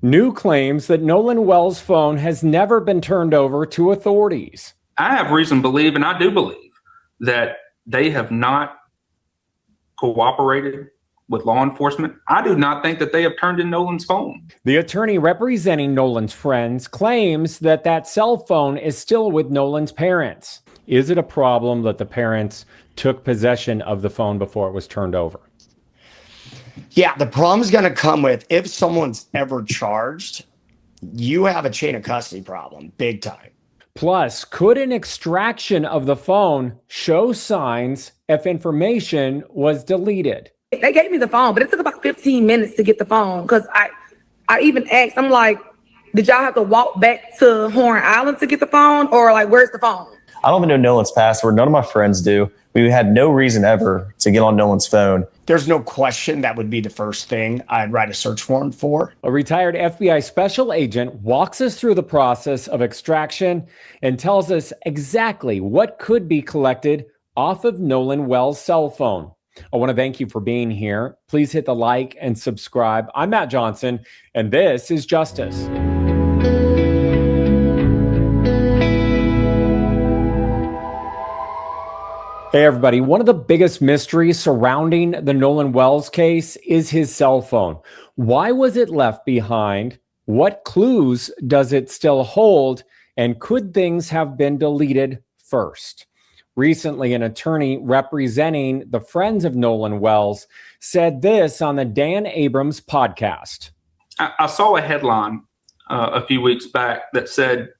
New claims that Nolan Wells' phone has never been turned over to authorities. I have reason to believe, and I do believe, that they have not cooperated with law enforcement. I do not think that they have turned in Nolan's phone. The attorney representing Nolan's friends claims that that cell phone is still with Nolan's parents. Is it a problem that the parents took possession of the phone before it was turned over? Yeah, the problem is going to come with if someone's ever charged, you have a chain of custody problem, big time. Plus, could an extraction of the phone show signs if information was deleted? They gave me the phone, but it took about 15 minutes to get the phone because I even asked, I'm like, did y'all have to walk back to Horn Island to get the phone, or like, where's the phone? I don't even know Nolan's password. None of my friends do. We had no reason ever to get on Nolan's phone. There's no question that would be the first thing I'd write a search warrant for. A retired FBI special agent walks us through the process of extraction and tells us exactly what could be collected off of Nolan Wells' cell phone. I want to thank you for being here. Please hit the like and subscribe. I'm Matt Johnson, and this is Justice. Hey everybody, one of the biggest mysteries surrounding the Nolan Wells case is his cell phone. Why was it left behind? What clues does it still hold? And could things have been deleted first? Recently, an attorney representing the friends of Nolan Wells said this on the Dan Abrams podcast. I saw a headline a few weeks back that said,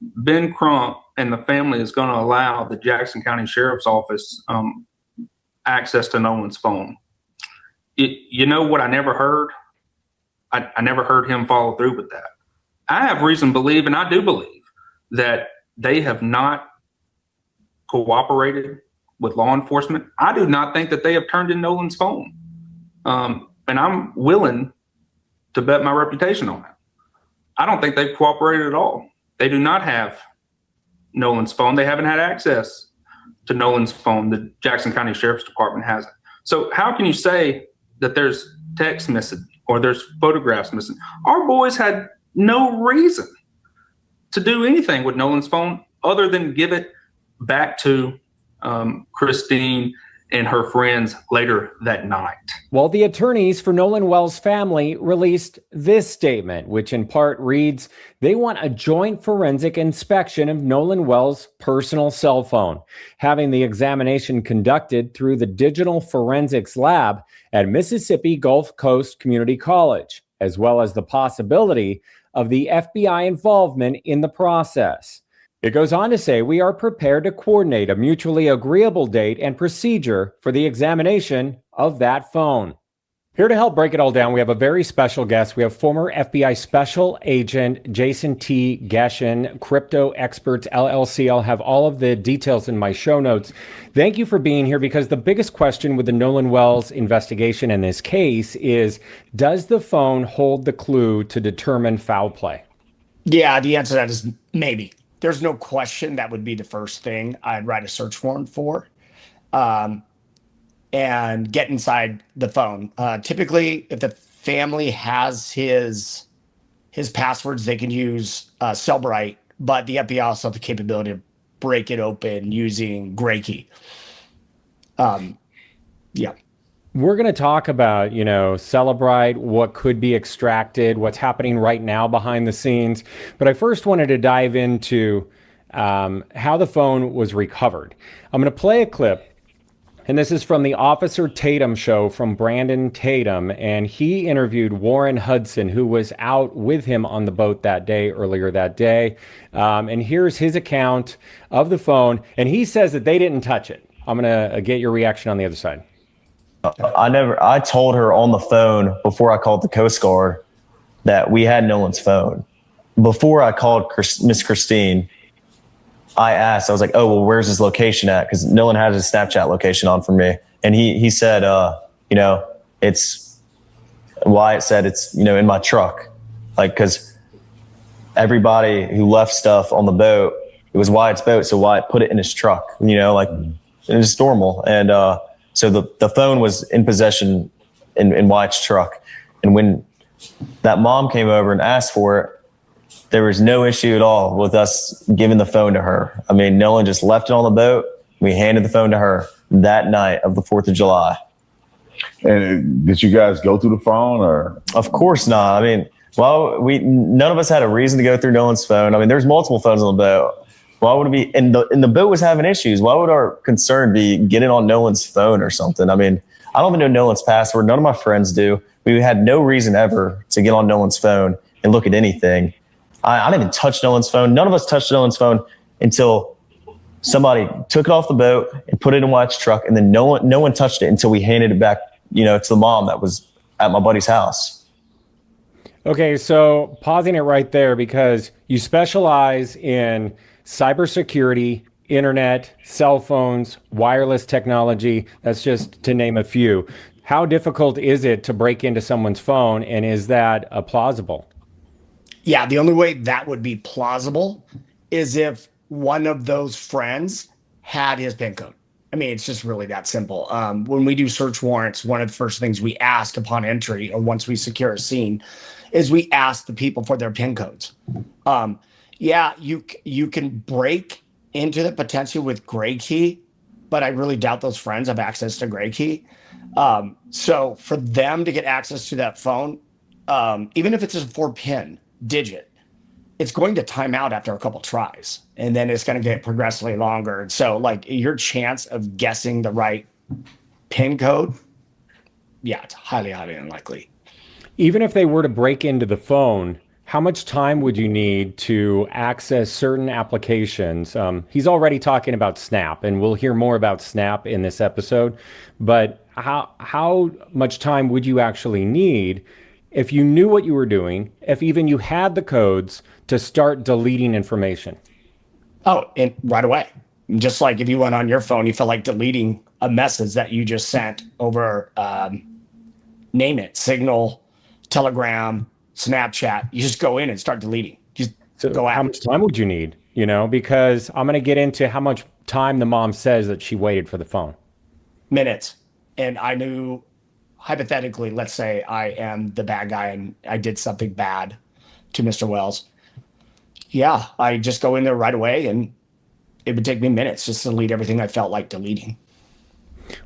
Ben Crump and the family is going to allow the Jackson County Sheriff's Office access to Nolan's phone. You know what I never heard? I never heard him follow through with that. I have reason to believe, and I do believe, that they have not cooperated with law enforcement. I do not think that they have turned in Nolan's phone. And I'm willing to bet my reputation on that. I don't think they've cooperated at all. They do not have Nolan's phone. They haven't had access to Nolan's phone. The Jackson County Sheriff's Department hasn't. So how can you say that there's text missing or there's photographs missing? Our boys had no reason to do anything with Nolan's phone other than give it back to Christine and her friends later that night. Well, the attorneys for Nolan Wells' family released this statement, which in part reads, they want a joint forensic inspection of Nolan Wells' personal cell phone, having the examination conducted through the Digital Forensics Lab at Mississippi Gulf Coast Community College, as well as the possibility of the FBI involvement in the process. It goes on to say, we are prepared to coordinate a mutually agreeable date and procedure for the examination of that phone. Here to help break it all down, we have a very special guest. We have former FBI Special Agent Jason T. Ghetian, Crypto Experts LLC. I'll have all of the details in my show notes. Thank you for being here, because the biggest question with the Nolan Wells investigation in this case is, does the phone hold the clue to determine foul play? Yeah, the answer to that is maybe. There's no question that would be the first thing I'd write a search warrant for, and get inside the phone. Typically, if the family has his passwords, they can use Cellbrite, but the FBI also have the capability to break it open using Gray Key. Yeah. We're going to talk about, Cellbrite, what could be extracted, what's happening right now behind the scenes. But I first wanted to dive into how the phone was recovered. I'm going to play a clip, and this is from the Officer Tatum show from Brandon Tatum. And he interviewed Warren Hudson, who was out with him on the boat that day, earlier that day. And here's his account of the phone. And he says that they didn't touch it. I'm going to get your reaction on the other side. I told her on the phone before I called the Coast Guard that we had Nolan's phone. Before I called Miss Christine, I asked, I was like, oh, well, where's his location at? Because Nolan had his Snapchat location on for me. And he said, it's Wyatt said it's, in my truck. Like, because everybody who left stuff on the boat, it was Wyatt's boat. So Wyatt put it in his truck, it's normal. And, so the phone was in possession in Wyatt's truck. And when that mom came over and asked for it. There was no issue at all with us giving the phone to her. I mean, Nolan just left it on the boat. We handed the phone to her that night of the 4th of July. And did you guys go through the phone or? Of course not. I mean, well, none of us had a reason to go through Nolan's phone. I mean, there's multiple phones on the boat. Why would it be? And the boat was having issues. Why would our concern be getting on Nolan's phone or something? I mean, I don't even know Nolan's password. None of my friends do. We had no reason ever to get on Nolan's phone and look at anything. I didn't even touch Nolan's phone. None of us touched Nolan's phone until somebody took it off the boat and put it in Wyatt's truck, and then no one touched it until we handed it back, to the mom that was at my buddy's house. Okay, so pausing it right there, because you specialize in cybersecurity, internet, cell phones, wireless technology. That's just to name a few. How difficult is it to break into someone's phone, and is that plausible? Yeah, the only way that would be plausible is if one of those friends had his PIN code. I mean, it's just really that simple. When we do search warrants, one of the first things we ask upon entry, or once we secure a scene, is we ask the people for their PIN codes. Yeah, you can break into the potential with Gray Key, but I really doubt those friends have access to Gray Key. So for them to get access to that phone, even if it's a 4-pin digit, it's going to time out after a couple tries, and then it's going to get progressively longer. And so, like, your chance of guessing the right PIN code, yeah, it's highly, highly unlikely. Even if they were to break into the phone, how much time would you need to access certain applications? He's already talking about Snap, and we'll hear more about Snap in this episode. But how much time would you actually need if you knew what you were doing, if even you had the codes to start deleting information? Oh, and right away. Just like if you went on your phone, you felt like deleting a message that you just sent over, name it, Signal, Telegram, Snapchat. You just go in and start deleting. Just go out. How much time would you need? Because I'm going to get into how much time the mom says that she waited for the phone. Minutes. And I knew, hypothetically, let's say I am the bad guy and I did something bad to Mr. Wells. Yeah, I just go in there right away, and it would take me minutes just to delete everything I felt like deleting.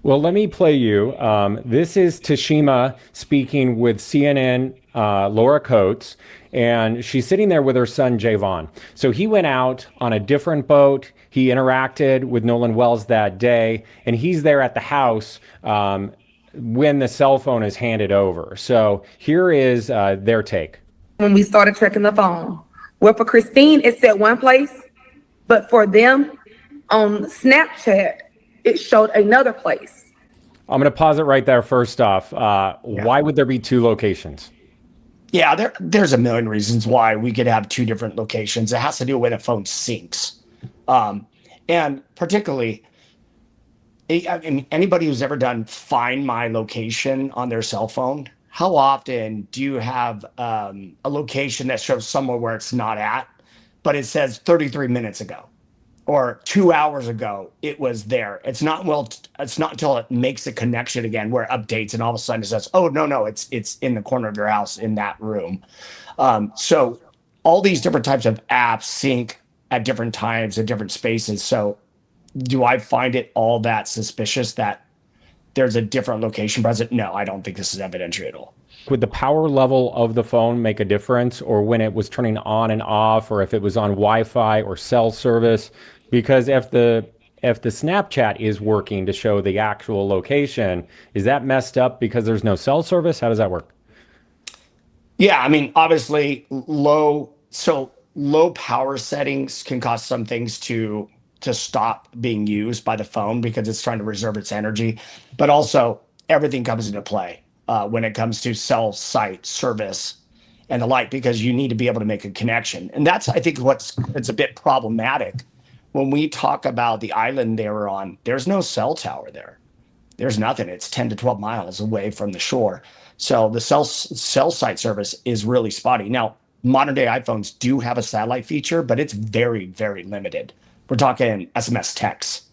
Well, let me play you. This is Tashima speaking with CNN, Laura Coates, and she's sitting there with her son, Javon. So he went out on a different boat. He interacted with Nolan Wells that day, and he's there at the house when the cell phone is handed over. So here is their take. When we started checking the phone, well, for Christine, it said one place, but for them on Snapchat, it showed another place. I'm going to pause it right there. First off, why would there be two locations? Yeah, there's a million reasons why we could have two different locations. It has to do with when a phone syncs. And particularly, I mean, anybody who's ever done Find My Location on their cell phone, how often do you have a location that shows somewhere where it's not at, but it says 33 minutes ago or 2 hours ago it was there? It's not until it makes a connection again where it updates, and all of a sudden it says, oh, no, it's in the corner of your house in that room. So all these different types of apps sync at different times at different spaces. So do I find it all that suspicious that there's a different location present? No, I don't think this is evidentiary at all. Would the power level of the phone make a difference, or when it was turning on and off, or if it was on Wi-Fi or cell service? Because if the Snapchat is working to show the actual location, is that messed up because there's no cell service? How does that work? Yeah, I mean, obviously low power settings can cause some things to stop being used by the phone because it's trying to reserve its energy. But also everything comes into play when it comes to cell site service and the like, because you need to be able to make a connection. And that's, I think, it's a bit problematic. When we talk about the island they were on, there's no cell tower there. There's nothing. It's 10 to 12 miles away from the shore. So the cell site service is really spotty. Now, modern day iPhones do have a satellite feature, but it's very, very limited. We're talking SMS text.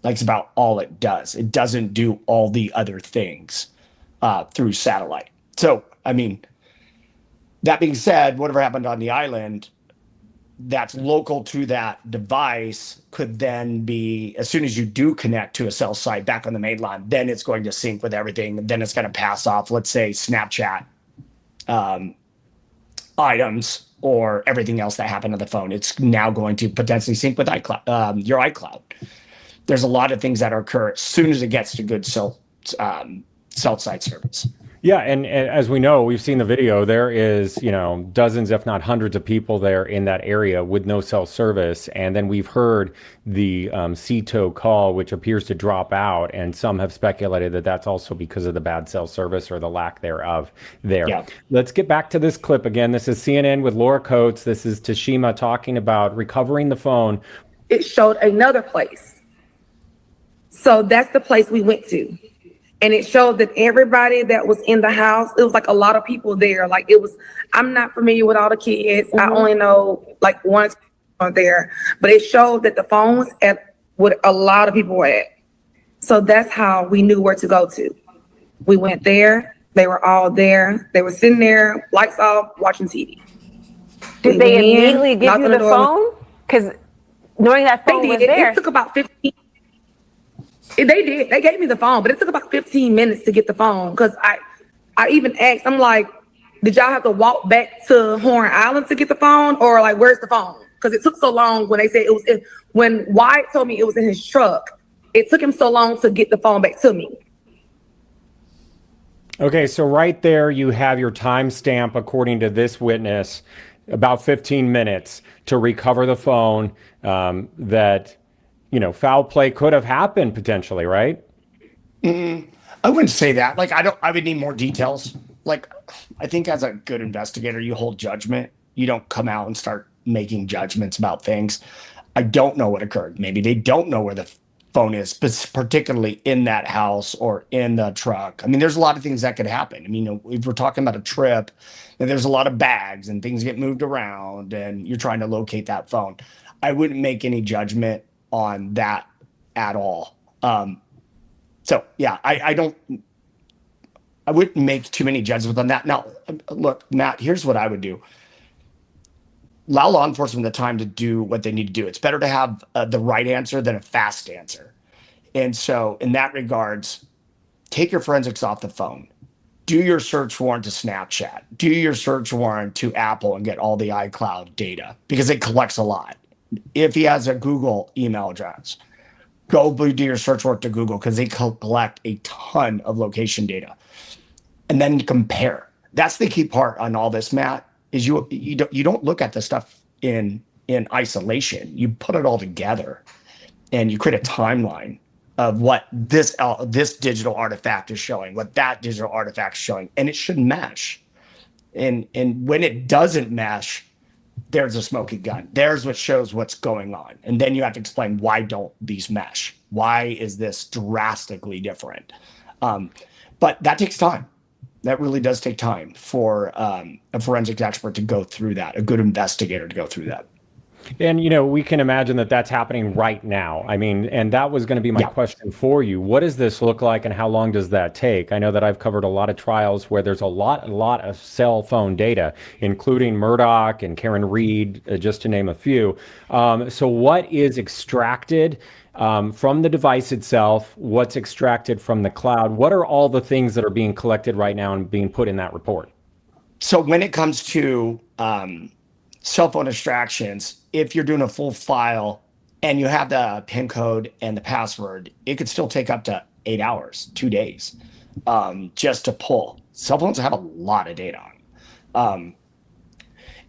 Like, it's about all it does. It doesn't do all the other things through satellite. So, I mean, That being said, whatever happened on the island that's local to that device could then be, as soon as you do connect to a cell site back on the main line, then it's going to sync with everything. Then it's going to pass off, let's say, Snapchat items or everything else that happened on the phone. It's now going to potentially sync with iCloud, your iCloud. There's a lot of things that occur as soon as it gets to good cell site service. Yeah, and as we know, we've seen the video. There is, dozens, if not hundreds, of people there in that area with no cell service. And then we've heard the CTO call, which appears to drop out, and some have speculated that that's also because of the bad cell service or the lack thereof there. Yeah. Let's get back to this clip again. This is CNN with Laura Coates. This is Tashima talking about recovering the phone. It showed another place. So that's the place we went to. And it showed that everybody that was in the house, it was like a lot of people there. Like I'm not familiar with all the kids. I only know like one there, but it showed that the phone was at what a lot of people were at. So that's how we knew where to go to. We went there. They were all there. They were sitting there, lights off, watching TV. Did they immediately give you the phone? Because knowing that phone was there. It took about 15. They did. They gave me the phone, but it took about 15 minutes to get the phone. Because I even asked, I'm like, did y'all have to walk back to Horn Island to get the phone? Or like, where's the phone? Because it took so long when they said it was when Wyatt told me it was in his truck. It took him so long to get the phone back to me. Okay, so right there you have your timestamp, according to this witness, about 15 minutes to recover the phone. That foul play could have happened potentially, right? I wouldn't say that. Like, I would need more details. Like, I think as a good investigator, you hold judgment. You don't come out and start making judgments about things. I don't know what occurred. Maybe they don't know where the phone is, but particularly in that house or in the truck. I mean, there's a lot of things that could happen. I mean, if we're talking about a trip, then there's a lot of bags and things get moved around and you're trying to locate that phone. I wouldn't make any judgment on that at all. So yeah, I wouldn't make too many judgments on that. Now, look, Matt, here's what I would do. Allow law enforcement the time to do what they need to do. It's better to have the right answer than a fast answer. And so in that regards, take your forensics off the phone. Do your search warrant to Snapchat. Do your search warrant to Apple and get all the iCloud data because it collects a lot. If he has a Google email address, go do your search warrant to Google because they collect a ton of location data. And then compare. That's the key part on all this, Matt, is you don't look at the stuff in isolation. You put it all together and you create a timeline of what this digital artifact is showing, what that digital artifact is showing, and it should mesh. And when it doesn't mesh, there's a smoking gun. There's what shows what's going on. And then you have to explain, why don't these mesh? Why is this drastically different? But that takes time. That really does take time for a forensics expert to go through that, a good investigator to go through that. And, we can imagine that that's happening right now. I mean, and that was going to be my question for you. What does this look like and how long does that take? I know that I've covered a lot of trials where there's a lot of cell phone data, including Murdoch and Karen Reed, just to name a few. So what is extracted from the device itself? What's extracted from the cloud? What are all the things that are being collected right now and being put in that report? So when it comes to cell phone extractions, if you're doing a full file and you have the PIN code and the password, it could still take up to 8 hours, 2 days, just to pull. Cell phones have a lot of data on them.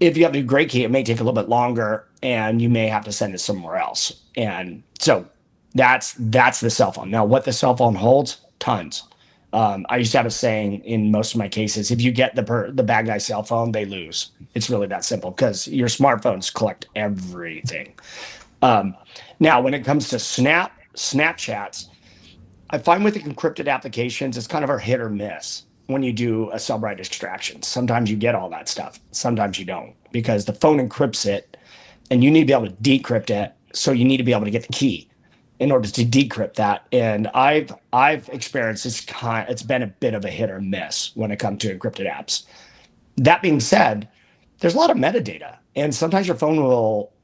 If you have a great key, it may take a little bit longer and you may have to send it somewhere else. And so that's the cell phone. Now, what the cell phone holds, tons. I used to have a saying in most of my cases, if you get the bad guy's cell phone, they lose. It's really that simple because your smartphones collect everything. Now, when it comes to Snapchats, I find with the encrypted applications, it's kind of a hit or miss when you do a Cellbrite extraction. Sometimes you get all that stuff. Sometimes you don't because the phone encrypts it and you need to be able to decrypt it. So you need to be able to get the key in order to decrypt that. And I've experienced it's been a bit of a hit or miss when it comes to encrypted apps. That being said, there's a lot of metadata, and sometimes your phone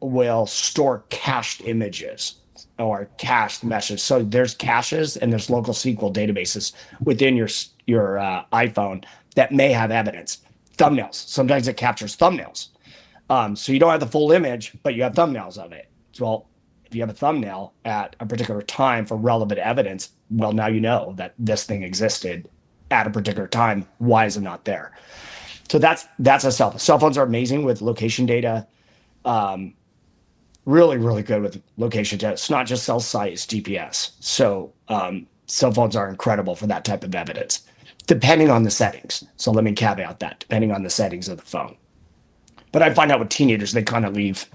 will store cached images or cached messages. So there's caches and there's local SQL databases within your iPhone that may have evidence. Thumbnails. Sometimes it captures thumbnails. So you don't have the full image, but you have thumbnails of it. So, well, if you have a thumbnail at a particular time for relevant evidence, well, now you know that this thing existed at a particular time. Why is it not there? So that's a cell phone. Cell phones are amazing with location data. Really, really good with location data. It's not just cell site, it's GPS. So cell phones are incredible for that type of evidence, depending on the settings. So let me caveat that, depending on the settings of the phone. But I find out with teenagers, they kind of leave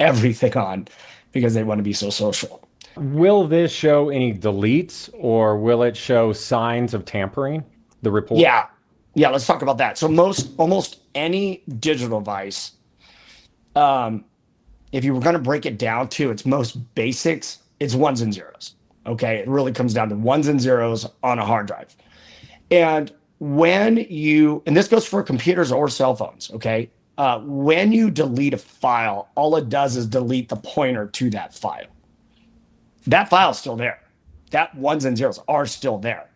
everything on because they want to be so social. Will this show any deletes, or will it show signs of tampering? The report? Yeah, let's talk about that. So almost any digital device, if you were going to break it down to its most basics, it's ones and zeros. Okay, it really comes down to ones and zeros on a hard drive. And and this goes for computers or cell phones, okay? When you delete a file, all it does is delete the pointer to that file. That file is still there. That ones and zeros are still there.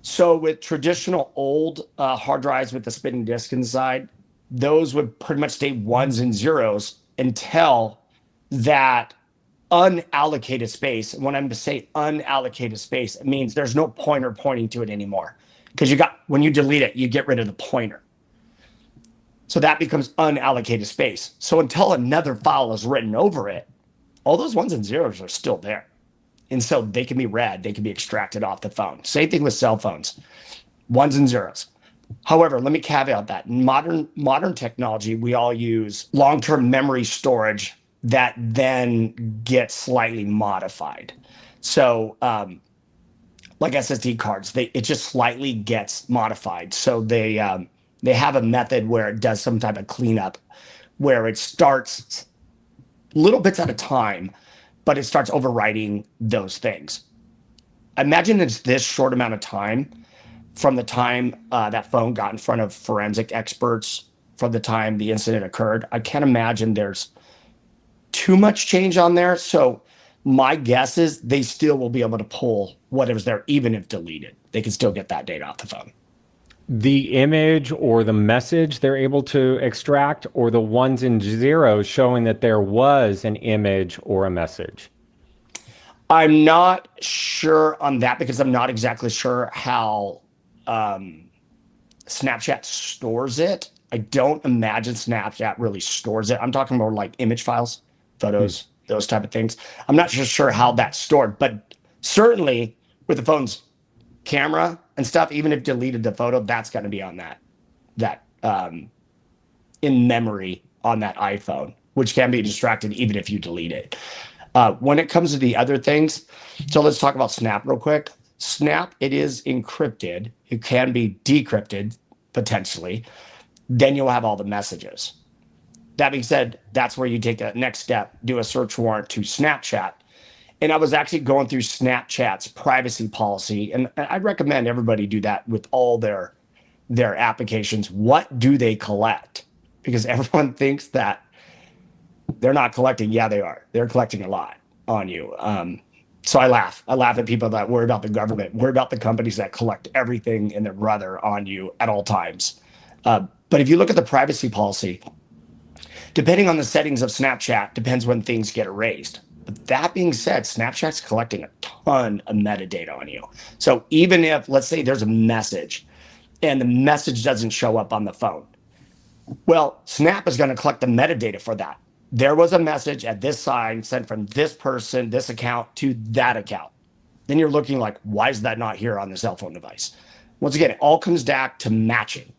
So with traditional old hard drives with the spinning disk inside, those would pretty much stay ones and zeros until that unallocated space. And when I'm to say unallocated space, it means there's no pointer pointing to it anymore. Because when you delete it, you get rid of the pointer. So that becomes unallocated space. So until another file is written over it, all those ones and zeros are still there. And so they can be read, they can be extracted off the phone. Same thing with cell phones, ones and zeros. However, let me caveat that. In modern technology, we all use long-term memory storage that then gets slightly modified. So like SSD cards, it just slightly gets modified. So they have a method where it does some type of cleanup where it starts little bits at a time, but it starts overwriting those things. Imagine it's this short amount of time from the time that phone got in front of forensic experts, from the time the incident occurred. I can't imagine there's too much change on there. So my guess is they still will be able to pull whatever's there, even if deleted. They can still get that data off the phone. The image or the message they're able to extract, or the ones and zeros showing that there was an image or a message? I'm not sure on that because I'm not exactly sure how Snapchat stores it. I don't imagine Snapchat really stores it. I'm talking more like image files, photos, those type of things. I'm not sure how that's stored, but certainly with the phone's camera and stuff, even if deleted the photo, that's going to be on that in memory on that iPhone, which can be distracted even if you delete it. When it comes to the other things, so let's talk about Snap real quick. Snap, it is encrypted. It can be decrypted potentially. Then you'll have all the messages. That being said, that's where you take that next step, do a search warrant to Snapchat. And I was actually going through Snapchat's privacy policy, and I'd recommend everybody do that with all their applications. What do they collect? Because everyone thinks that they're not collecting. Yeah, they are. They're collecting a lot on you. So I laugh. I laugh at people that worry about the government, worry about the companies that collect everything and their brother on you at all times. But if you look at the privacy policy, depending on the settings of Snapchat, depends when things get erased. But that being said, Snapchat's collecting a ton of metadata on you. So even if, let's say there's a message and the message doesn't show up on the phone, well, Snap is going to collect the metadata for that. There was a message at this sign sent from this person, this account to that account. Then you're looking like, why is that not here on the cell phone device? Once again, it all comes back to matching.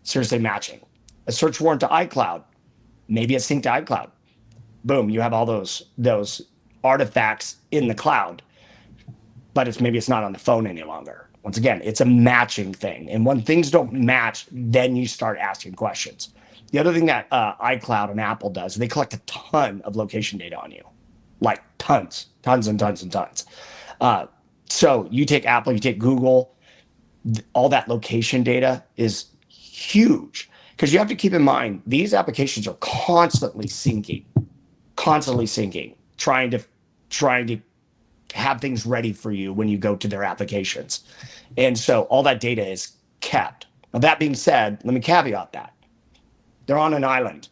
Seriously, matching. A search warrant to iCloud. Maybe it's synced to iCloud. Boom, you have all those artifacts in the cloud, but maybe it's not on the phone any longer. Once again, it's a matching thing. And when things don't match, then you start asking questions. The other thing that iCloud and Apple does, they collect a ton of location data on you, like tons and tons. So you take Apple, you take Google, all that location data is huge, because you have to keep in mind these applications are constantly syncing, trying to have things ready for you when you go to their applications. And so all that data is kept. Now, that being said, let me caveat that. They're on an island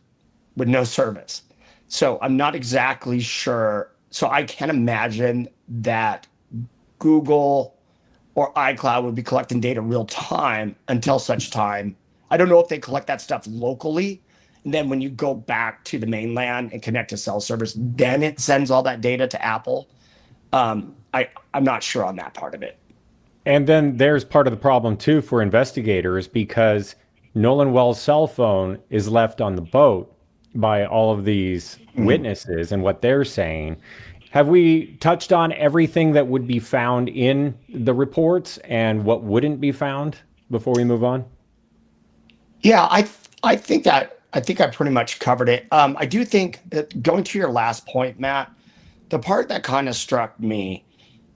with no service. So I'm not exactly sure. So I can't imagine that Google or iCloud would be collecting data real time until such time. I don't know if they collect that stuff locally. And then when you go back to the mainland and connect to cell service, then it sends all that data to Apple. I'm not sure on that part of it. And then there's part of the problem too for investigators, because Nolan Wells' cell phone is left on the boat by all of these witnesses and what they're saying. Have we touched on everything that would be found in the reports and what wouldn't be found before we move on? Yeah, I think I pretty much covered it. I do think that, going to your last point, Matt, the part that kind of struck me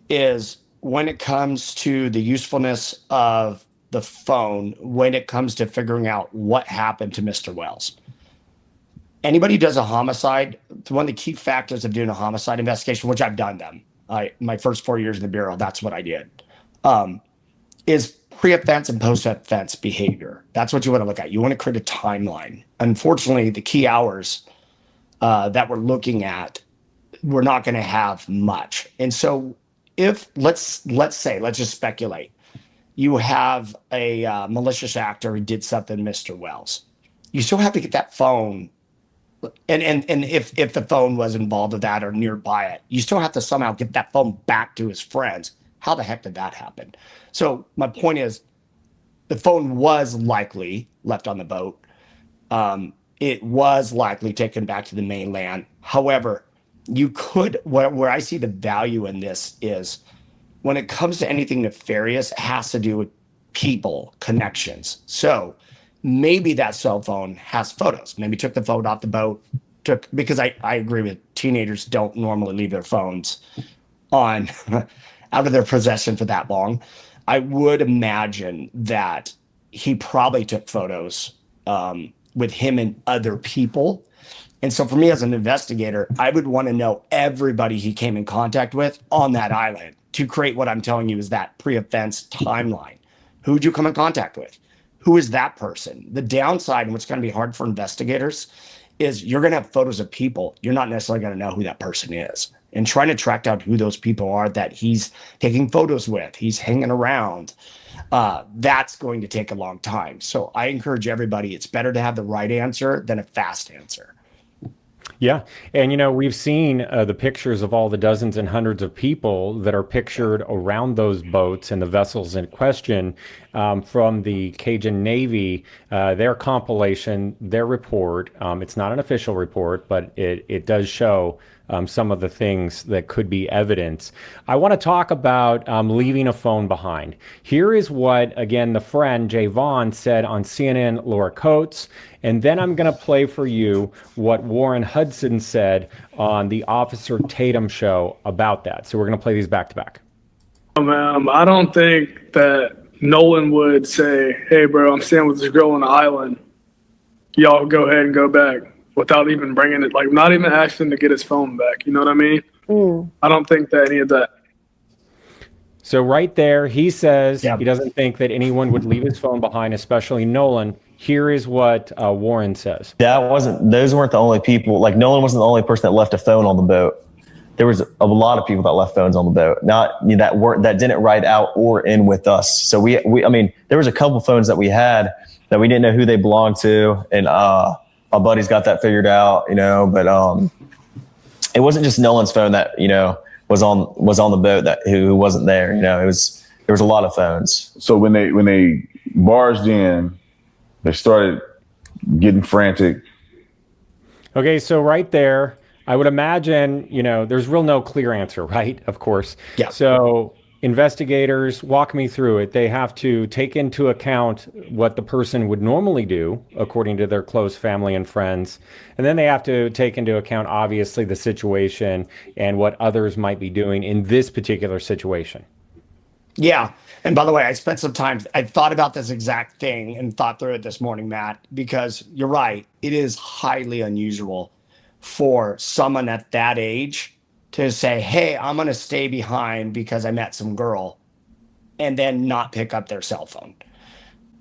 is when it comes to the usefulness of the phone, when it comes to figuring out what happened to Mr. Wells. Anybody who does a homicide, one of the key factors of doing a homicide investigation, which I've done them, my first 4 years in the Bureau, that's what I did, is pre-offense and post-offense behavior. That's what you want to look at. You want to create a timeline. Unfortunately, the key hours that we're looking at, we're not going to have much. And so if, let's just speculate, you have a malicious actor who did something to Mr. Wells. You still have to get that phone. And if the phone was involved with that or nearby it, you still have to somehow get that phone back to his friends. How the heck did that happen? So my point is, the phone was likely left on the boat. It was likely taken back to the mainland. However, you could, where I see the value in this is, when it comes to anything nefarious, it has to do with people, connections. So maybe that cell phone has photos. Maybe took the phone off the boat, because I agree with teenagers don't normally leave their phones on out of their possession for that long. I would imagine that he probably took photos with him and other people. And so for me as an investigator, I would want to know everybody he came in contact with on that island to create what I'm telling you is that pre-offense timeline. Who'd you come in contact with? Who is that person? The downside, and what's going to be hard for investigators, is you're going to have photos of people. You're not necessarily going to know who that person is. And trying to track down who those people are that he's taking photos with, he's hanging around, that's going to take a long time. So I encourage everybody, it's better to have the right answer than a fast answer. Yeah. And, we've seen the pictures of all the dozens and hundreds of people that are pictured around those boats and the vessels in question from the Cajun Navy, their compilation, their report. It's not an official report, but it does show some of the things that could be evidence. I want to talk about leaving a phone behind. Here is what, again, the friend Jay Vaughn said on CNN, Laura Coates. And then I'm going to play for you what Warren Hudson said on the Officer Tatum show about that. So we're going to play these back to back. I don't think that Nolan would say, "Hey, bro, I'm staying with this girl on the island. Y'all go ahead and go back," without even bringing it, like not even asking to get his phone back. You know what I mean? I don't think that any of that. So right there, he says he doesn't think that anyone would leave his phone behind, especially Nolan. Here is what Warren says. Those weren't the only people. Like, Nolan wasn't the only person that left a phone on the boat. There was a lot of people that left phones on the boat, that didn't ride out or in with us. So there was a couple phones that we had that we didn't know who they belonged to, and our buddies got that figured out, but it wasn't just Nolan's phone that was on the boat who wasn't there. There was a lot of phones. So when they barged in, they started getting frantic. Okay, so right there, I would imagine, there's no clear answer, right? Of course. Yeah. So investigators, walk me through it. They have to take into account what the person would normally do, according to their close family and friends. And then they have to take into account, obviously, the situation and what others might be doing in this particular situation. Yeah. And by the way, I spent some time, I thought about this exact thing and thought through it this morning, Matt, because you're right. It is highly unusual for someone at that age to say, hey, I'm going to stay behind because I met some girl and then not pick up their cell phone.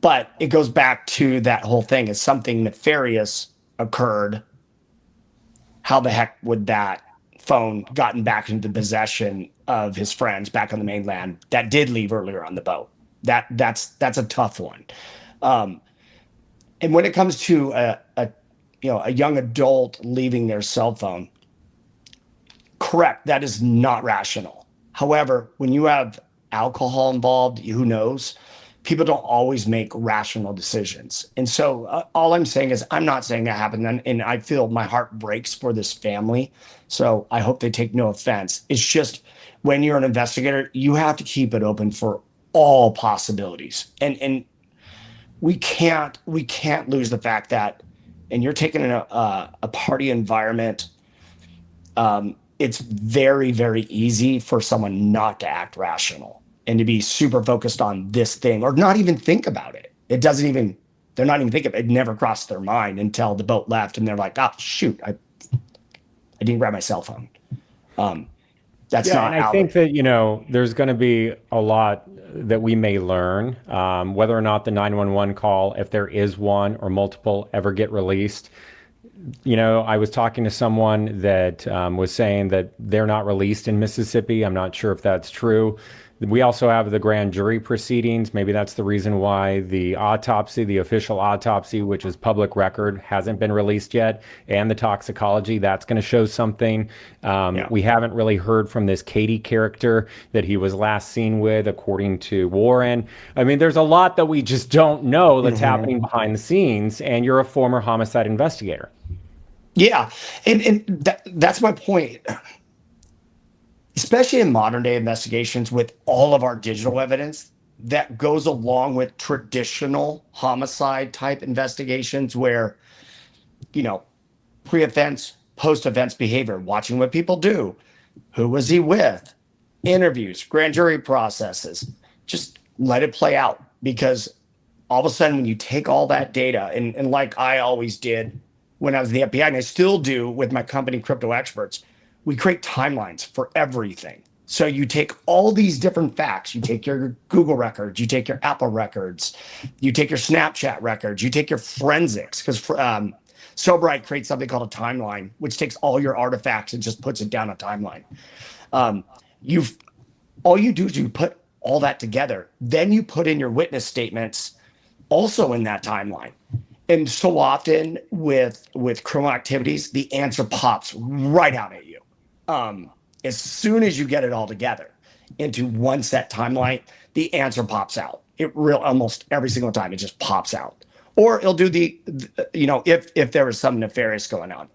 But it goes back to that whole thing. If something nefarious occurred, how the heck would that phone gotten back into the possession of his friends back on the mainland that did leave earlier on the boat? That's a tough one. And when it comes to a young adult leaving their cell phone, correct, that is not rational. However, when you have alcohol involved, who knows? People don't always make rational decisions. And so all I'm saying is I'm not saying that happened. And I feel my heart breaks for this family. So I hope they take no offense. It's just when you're an investigator, you have to keep it open for all possibilities. And we can't lose the fact that, and you're taking a party environment, it's very, very easy for someone not to act rational and to be super focused on this thing or not even think about it. They're not even thinking of it. It never crossed their mind until the boat left and they're like, oh, shoot, I didn't grab my cell phone. That's not. And I think that, there's going to be a lot that we may learn, whether or not the 911 call, if there is one or multiple, ever get released. I was talking to someone that was saying that they're not released in Mississippi. I'm not sure if that's true. We also have the grand jury proceedings. Maybe that's the reason why the official autopsy, which is public record, hasn't been released yet. And the toxicology, that's going to show something. We haven't really heard from this Katie character that he was last seen with, according to Warren. I mean, there's a lot that we just don't know that's happening behind the scenes. And you're a former homicide investigator. Yeah. And that's my point. Especially in modern day investigations with all of our digital evidence that goes along with traditional homicide type investigations where, pre-offense, post-offense behavior, watching what people do, who was he with, interviews, grand jury processes, just let it play out. Because all of a sudden when you take all that data and like I always did when I was in the FBI and I still do with my company, Crypto Experts, we create timelines for everything. So you take all these different facts, you take your Google records, you take your Apple records, you take your Snapchat records, you take your forensics, because SoBright creates something called a timeline, which takes all your artifacts and just puts it down a timeline. All you do is you put all that together. Then you put in your witness statements also in that timeline. And so often with criminal activities, the answer pops right out at you. As soon as you get it all together into one set timeline, the answer pops out. Almost every single time it just pops out. Or it'll do if there was some nefarious going on.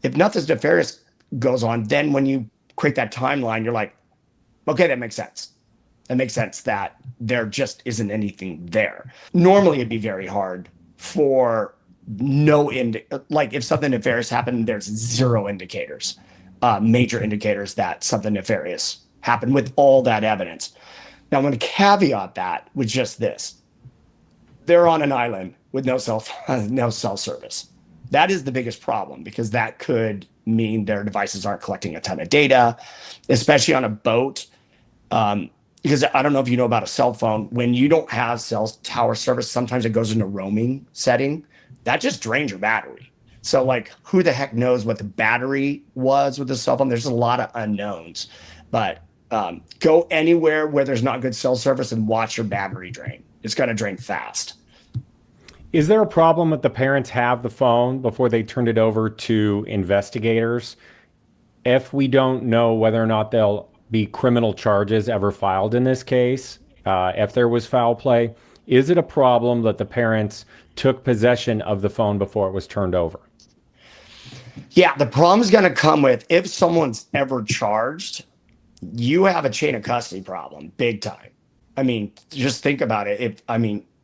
If nothing nefarious goes on, then when you create that timeline, you're like, okay, that makes sense. It makes sense that there just isn't anything there. Normally it'd be very hard for if something nefarious happened, there's zero indicators. Major indicators that something nefarious happened with all that evidence. Now, I'm going to caveat that with just this. They're on an island with no cell service. That is the biggest problem because that could mean their devices aren't collecting a ton of data, especially on a boat. Because I don't know if you know about a cell phone. When you don't have cell tower service, sometimes it goes into roaming setting. That just drains your battery. So who the heck knows what the battery was with the cell phone? There's a lot of unknowns, but go anywhere where there's not good cell service and watch your battery drain. It's going to drain fast. Is there a problem that the parents have the phone before they turned it over to investigators? If we don't know whether or not there'll be criminal charges ever filed in this case, if there was foul play, is it a problem that the parents took possession of the phone before it was turned over? Yeah, the problem is going to come with if someone's ever charged, you have a chain of custody problem, big time. I mean, just think about it.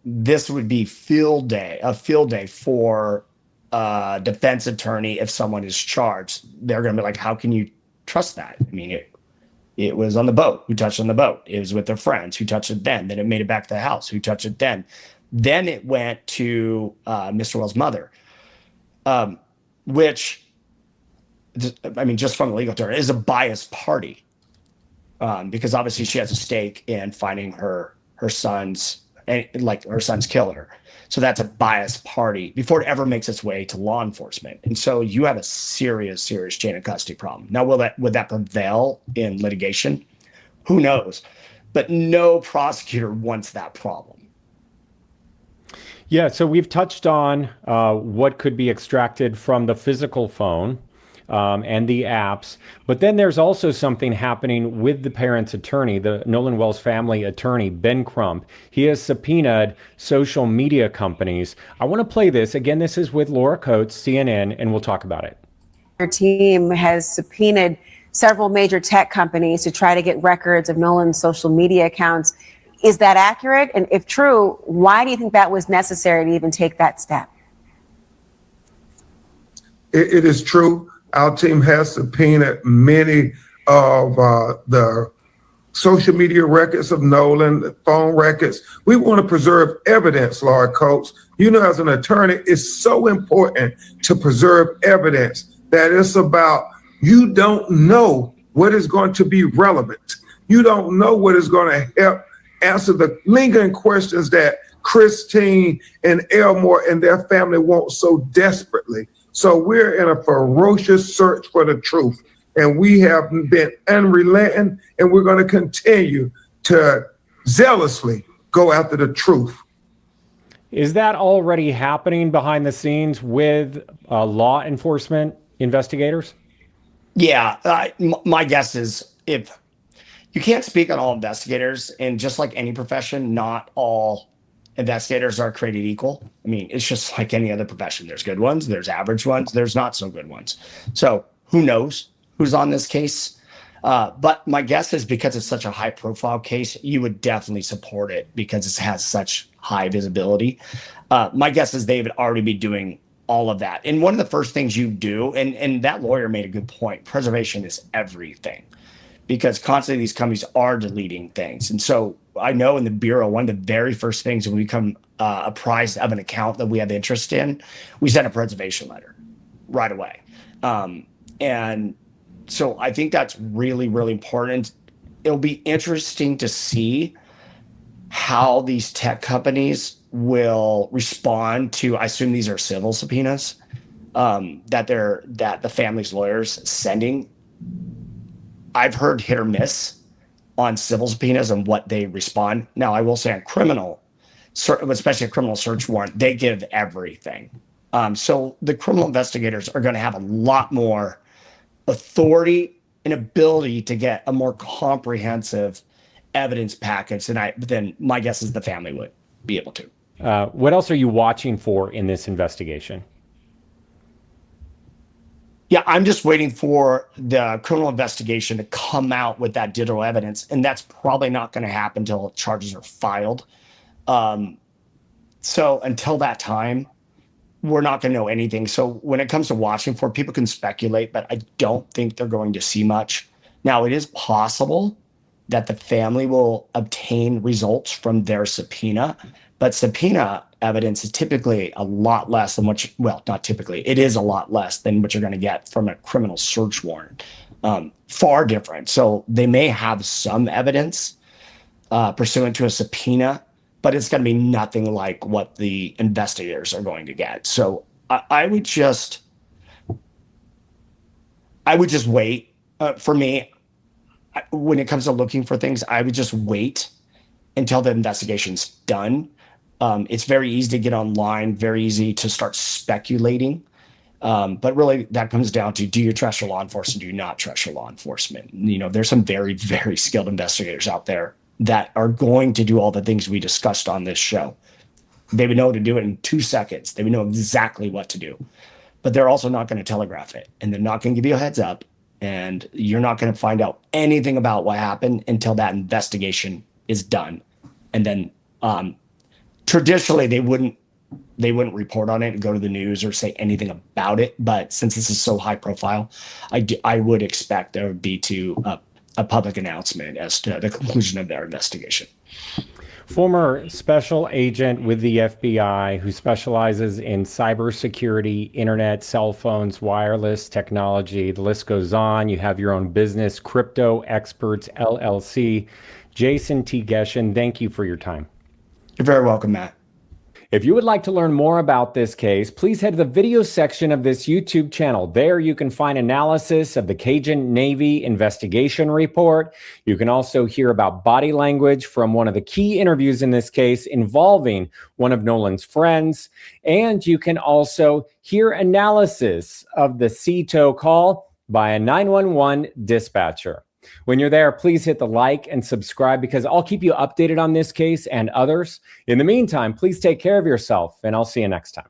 This would be a field day for a defense attorney if someone is charged. They're going to be like, how can you trust that? It was on the boat. Who touched on the boat? It was with their friends. Who touched it then? Then it made it back to the house. Who touched it then? Then it went to Mr. Wells' mother, which, I mean, just from the legal term, is a biased party, because obviously she has a stake in finding her son's, and like her son's killer. So that's a biased party before it ever makes its way to law enforcement. And so you have a serious chain of custody problem. Now, would that prevail in litigation? Who knows? But no prosecutor wants that problem. Yeah, so we've touched on what could be extracted from the physical phone and the apps, but then there's also something happening with the parents' attorney, the Nolan Wells family attorney, Ben Crump. He has subpoenaed social media companies. I want to play this. Again, this is with Laura Coates, CNN, and we'll talk about it. Your team has subpoenaed several major tech companies to try to get records of Nolan's social media accounts. Is that accurate? And if true, why do you think that was necessary to even take that step? It is true. Our team has subpoenaed many of the social media records of Nolan, the phone records. We want to preserve evidence, Laura Coates. You know, as an attorney, it's so important to preserve evidence that it's about, you don't know what is going to be relevant. You don't know what is going to help answer the lingering questions that Christine and Elmore and their family want so desperately. So we're in a ferocious search for the truth, and we have been unrelenting, and we're going to continue to zealously go after the truth. Is that already happening behind the scenes with law enforcement investigators? Yeah, my guess is, if you can't speak on all investigators, and just like any profession, not all investigators are created equal. I mean, it's just like any other profession. There's good ones, there's average ones, there's not so good ones. So who knows who's on this case? But my guess is, because it's such a high profile case, you would definitely support it because it has such high visibility. My guess is they would already be doing all of that. And one of the first things you do, and that lawyer made a good point, preservation is everything, because constantly these companies are deleting things. And so I know in the Bureau, one of the very first things when we become apprised of an account that we have interest in, we send a preservation letter right away. And so I think that's really, really important. It'll be interesting to see how these tech companies will respond to, I assume these are civil subpoenas, that the family's lawyers sending. I've heard hit or miss on civil subpoenas and what they respond. Now, I will say on criminal, especially a criminal search warrant, they give everything. So the criminal investigators are going to have a lot more authority and ability to get a more comprehensive evidence package than my guess is the family would be able to. What else are you watching for in this investigation? Yeah, I'm just waiting for the criminal investigation to come out with that digital evidence, and that's probably not going to happen until charges are filed. So until that time, we're not going to know anything. So when it comes to watching for, people can speculate, but I don't think they're going to see much. Now, it is possible that the family will obtain results from their subpoena, but subpoena evidence is typically a lot less than not typically, it is a lot less than what you're going to get from a criminal search warrant. Far different. So they may have some evidence pursuant to a subpoena, but it's going to be nothing like what the investigators are going to get. So I would just wait. For me, when it comes to looking for things, I would just wait until the investigation's done. It's very easy to get online, very easy to start speculating. But really that comes down to, do you trust your law enforcement? Do you not trust your law enforcement? You know, there's some very, very skilled investigators out there that are going to do all the things we discussed on this show. They would know to do it in 2 seconds. They would know exactly what to do, but they're also not going to telegraph it, and they're not going to give you a heads up, and you're not going to find out anything about what happened until that investigation is done. And then, traditionally they wouldn't report on it and go to the news or say anything about it. But since this is so high profile, I would expect there would be to a public announcement as to the conclusion of their investigation. Former special agent with the FBI who specializes in cybersecurity, internet, cell phones, wireless technology. The list goes on. You have your own business, Crypto Experts LLC. Jason T. Ghetian, thank you for your time. You're very welcome, Matt. If you would like to learn more about this case, please head to the video section of this YouTube channel. There you can find analysis of the Cajun Navy investigation report. You can also hear about body language from one of the key interviews in this case involving one of Nolan's friends. And you can also hear analysis of the CTO call by a 911 dispatcher. When you're there, please hit the like and subscribe because I'll keep you updated on this case and others. In the meantime, please take care of yourself, and I'll see you next time.